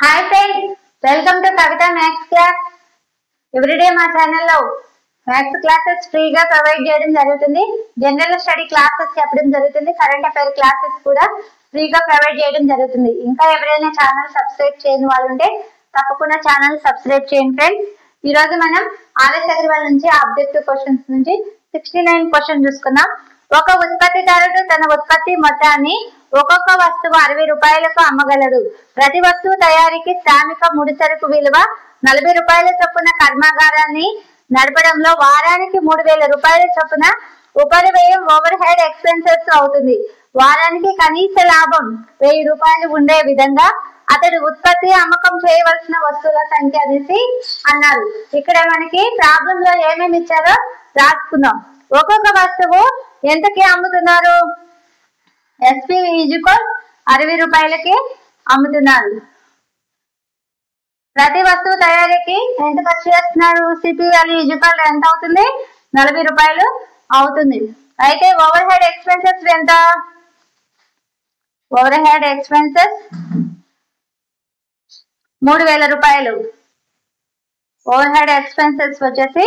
Hi friends, welcome to Kavitha maths class. Everyday మా ఛానల్లో maths classes ఫ్రీగా provide చేయడం జరుగుతుంది. జనరల్ స్టడీ క్లాసెస్ చెప్పడం జరుగుతుంది. కరెంట్ అఫైర్ క్లాసెస్ కూడా ఫ్రీగా ప్రొవైడ్ చేయడం జరుగుతుంది. ఇంకా ఎవరైనా ఛానల్ సబ్స్క్రైబ్ చేయని వాళ్ళు ఉంటే తప్పకుండా ఛానల్ సబ్స్క్రైబ్ చేయండి ఫ్రెండ్స్. ఈ రోజు మనం ఆర్ఎస్ అగర్వాల్ నుంచి ఆబ్జెక్టివ్ క్వశ్చన్స్ నుంచి 69 క్వశ్చన్ చూసుకుందాం. ఒక ఉత్పత్తిదారుడు తన ఉత్పత్తి మొత్తాన్ని ఒక్కొక్క వస్తువు 60 రూపాయలకు అమ్మగలడు. ప్రతి వస్తువు తయారీకి శ్రామిక ముడిసరుకు విలువ 40 రూపాయల చొప్పున కర్మాగారాన్ని నడపడంలో వారానికి 3000 రూపాయల చొప్పున ఉపరి వ్యయం ఓవర్ హెడ్ ఎక్స్పెన్సెస్ అవుతుంది. వారానికి కనీస లాభం 1000 రూపాయలు ఉండే విధంగా అతడు ఉత్పత్తి అమ్మకం చేయవలసిన వస్తువుల సంఖ్య అనేసి అన్నారు. ఇక్కడ మనకి ప్రాబ్లం లో ఏమేమి ఇచ్చారో రాసుకుందాం. ఒక్కొక్క వస్తువు ఎంతకి అమ్ముతున్నారు? ఎస్పీ 60 రూపాయలకి అమ్ముతున్నారు. ప్రతి వస్తువు తయారీకి ఎంత ఖర్చు చేస్తున్నారు? సిపి వాల్యూ ఎంత అవుతుంది? 40 రూపాయలు అవుతుంది. అయితే ఓవర్ హెడ్ ఎక్స్పెన్సెస్ ఎంత? ఓవర్ హెడ్ ఎక్స్పెన్సెస్ 3000 రూపాయలు. ఓవర్ హెడ్ ఎక్స్పెన్సెస్ వచ్చేసి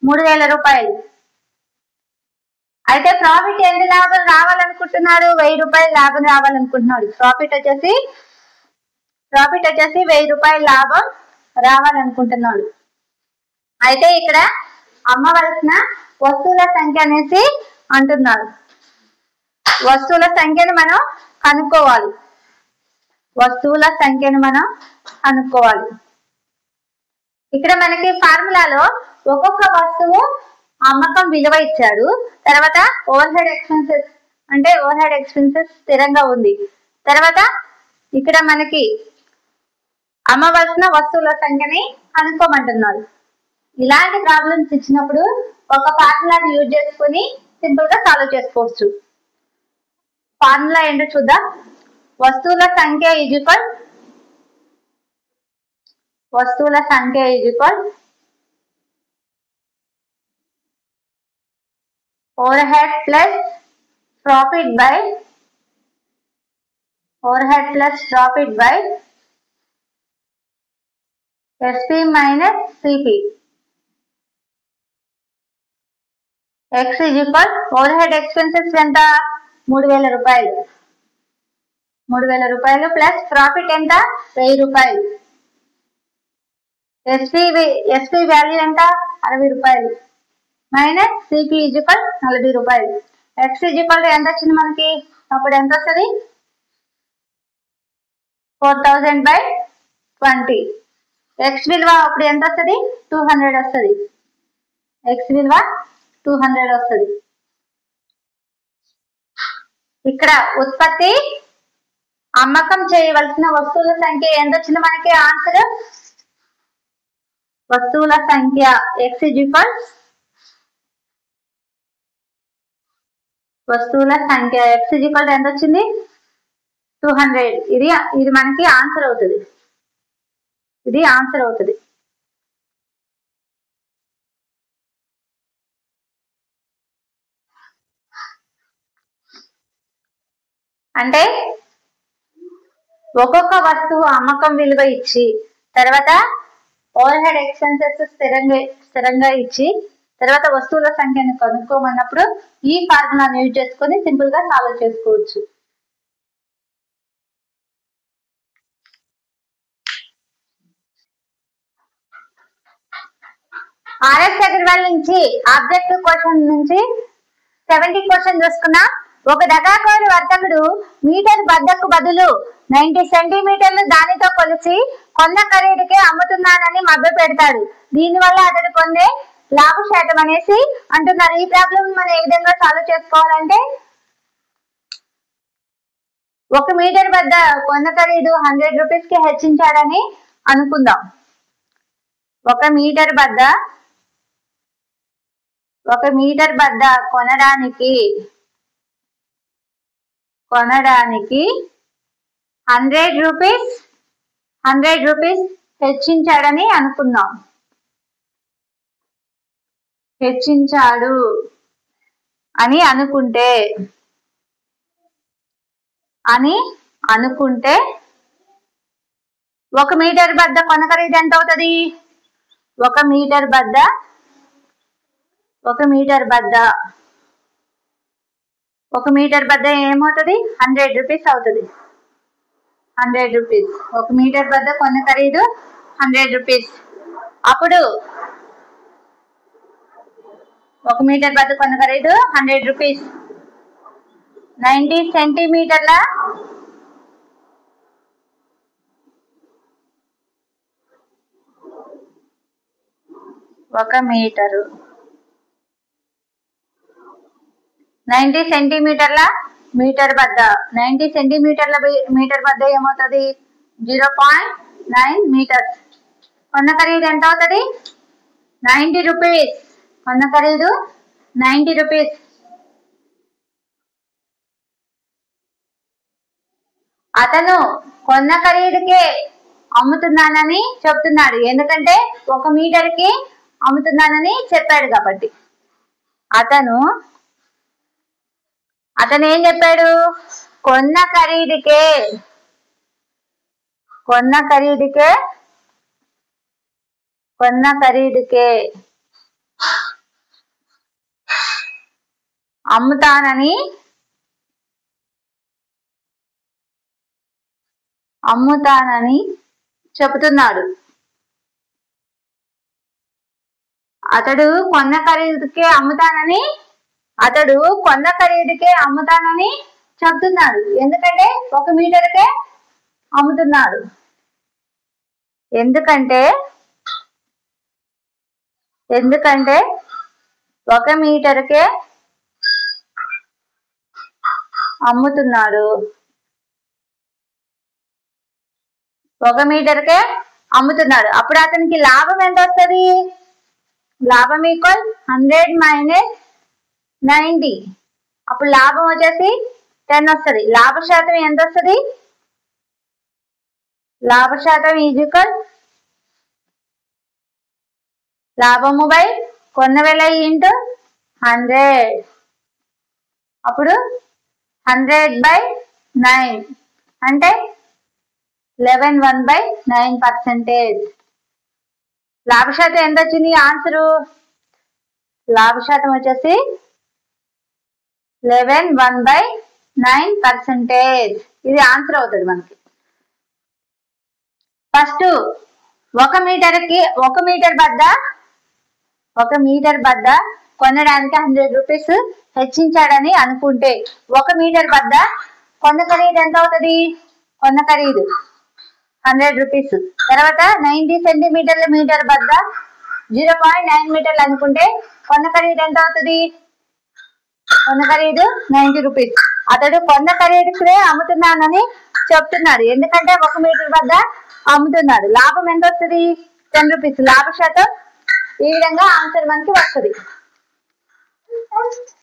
3000 రూపాయలు. అయితే ప్రాఫిట్ ఎంత లాభం రావాలనుకుంటున్నాడు? 1000 రూపాయలు లాభం రావాలనుకుంటున్నాడు. ప్రాఫిట్ వచ్చేసి 1000 రూపాయల లాభం రావాలనుకుంటున్నాడు. అయితే ఇక్కడ అమ్మవలసిన వస్తువుల సంఖ్య అనేసి అంటున్నారు. వస్తువుల సంఖ్యను మనం కనుక్కోవాలి. వస్తువుల సంఖ్యను మనం కనుక్కోవాలి. ఇక్కడ మనకి ఫార్ములాలో ఒక్కొక్క వస్తువు అమ్మకం విలువ ఇచ్చాడు. తర్వాత ఓవర్ హెడ్ ఎక్స్పెన్సెస్ అంటే ఓవర్ హెడ్ ఎక్స్పెన్సెస్ స్థిరంగా ఉంది. తర్వాత ఇక్కడ మనకి అమ్మవలసిన వస్తువుల సంఖ్యని కనుక్కోమంటున్నారు. ఇలాంటి ప్రాబ్లమ్స్ ఇచ్చినప్పుడు ఒక ఫార్ములాని యూజ్ చేసుకుని సింపుల్ గా సాల్వ్ చేసుకోవచ్చు. ఫార్ములా ఏంటో చూద్దాం. వస్తువుల సంఖ్య overhead plus profit by SP minus CP. X overhead expenses ఎంత? 3000 రూపాయలు. 3000 రూపాయలు ప్లస్ ప్రాఫిట్ ఎంత? 1000 రూపాయలు. SP వాల్యూ ఎంత? 60 రూపాయలు మైనస్ CP 40 రూపాయలు. X ఎంత వచ్చింది మనకి? అప్పుడు ఎంత వస్తుంది? 4000/20. X విలువ అప్పుడు ఎంత వస్తుంది? 200 వస్తుంది. X విలువ 200 వస్తుంది. ఇక్కడ ఉత్పత్తి అమ్మకం చేయవలసిన వస్తువుల సంఖ్య ఎంత వచ్చింది మనకి? ఆన్సర్ వస్తువుల సంఖ్య X ఎంత వచ్చింది? 200. ఇది మనకి ఆన్సర్ అవుతుంది. ఇది ఆన్సర్ అవుతుంది. అంటే ఒక్కొక్క వస్తువు అమ్మకం విలువ ఇచ్చి తర్వాత ఓవర్ హెడ్ ఎక్స్పెన్సెస్ స్థిరంగా ఇచ్చి తర్వాత వస్తువుల సంఖ్యను కనుక్కోమన్నప్పుడు ఈ ఫార్ములాను యూజ్ చేసుకొని సింపుల్ గా సాల్వ్ చేసుకోవచ్చు. ఆర్ఎస్ అగర్వాల్ నుంచి ఆబ్జెక్టివ్ క్వశ్చన్ నుంచి 70 క్వశ్చన్ చూసుకున్నా. ఒక దగాకోరు వర్తకుడు మీటర్ బద్దకు బదులు 90 సెంటీమీటర్లు దానితో కొలిచి కొన్న ఖరీదుకే అమ్ముతున్నానని మభ్య పెడతాడు. దీనివల్ల అతడు పొందే లాభ శాతం అనేసి అంటున్నారు. ఈ ప్రాబ్లం మనం ఏ విధంగా సాల్వ్ చేసుకోవాలంటే 1 మీటర్ వద్ద కొన్న ఖరీదు 100 రూపీస్ కి హెచ్చించాడని అనుకుందాం. 1 మీటర్ వద్ద కొనడానికి 100 రూపీస్ హెచ్చించాడని అనుకుందాం. హెచ్చించాడు అని అనుకుంటే 1 మీటర్ బద్ద కొన్న ఖరీదు ఎంత అవుతుంది? 1 మీటర్ బద్ద 1 మీటర్ బద్ద ఏమవుతుంది? 100 రూపీస్ అవుతుంది. 100 రూపీస్. 1 మీటర్ బద్ద కొన్న ఖరీదు 100 రూపీస్. అప్పుడు 1 మీటర్ బద్ద కొన్న ఖరీదు 100 రూపీస్. 90 సెంటీమీటర్ల 1 మీటరు. 90 సెంటీమీటర్ల మీటర్ బద్ద 90 సెంటీమీటర్ల మీటర్ బద్ద ఏమవుతుంది? 0.9 మీటర్స్. కొన్న ఖరీదు ఎంత అవుతుంది? 90 రూపీస్. కొన్న ఖరీదు 90 రూపీస్. అతను కొన్న ఖరీదుకే అమ్ముతున్నానని చెప్తున్నాడు, ఎందుకంటే 1 మీటర్కి అమ్ముతున్నానని చెప్పాడు కాబట్టి. అతను ఏం చెప్పాడు? కొన్న ఖరీదుకే అమ్ముతానని చెబుతున్నాడు. అతడు కొన్న ఖరీదుకే అమ్ముతానని చెప్తున్నాడు, ఎందుకంటే 1 మీటర్కే అమ్ముతున్నాడు. ఎందుకంటే 1 మీటర్కే అమ్ముతున్నాడు. 1 మీటర్కే అమ్ముతున్నాడు. అప్పుడు అతనికి లాభం ఎంత వస్తుంది? లాభం ఈక్వల్ 100 మైనస్ 90. అప్పుడు లాభం వచ్చేసి 10 వస్తుంది. లాభ శాతం ఎంత వస్తుంది? లాభ శాతం ఈజ్ ఈక్వల్ లాభము బై కొన్న వెల ఇంటూ 100. అప్పుడు 100/9 అంటే 11/9%. లాభ శాతం ఎంత వచ్చింది? ఆన్సరు లాభ శాతం వచ్చేసి 11/9%. ఇది ఆన్సర్ అవుతుంది మనకి. ఫస్ట్ 1 మీటర్ బద్ద కొనడానికి 100 రూపీస్ హెచ్చించాడని అనుకుంటే 1 మీటర్ బద్ద కొన్న ఖరీదు ఎంత అవుతుంది? కొన్న ఖరీదు 100 రూపీస్. తర్వాత 90 సెంటీమీటర్ల మీటర్ బద్ద 0.9 మీటర్లు అనుకుంటే కొన్న ఖరీదు ఎంత అవుతుంది? కొన్న ఖరీదు 90 రూపీస్. అతడు కొన్న ఖరీదుకే అమ్ముతున్నానని చెప్తున్నాడు, ఎందుకంటే 1 మీటర్ బద్ద అమ్ముతున్నాడు. లాభం ఎంత వస్తుంది? 10 రూపీస్. లాభ శాతం ఈ విధంగా ఆన్సర్ మనకి వస్తుంది.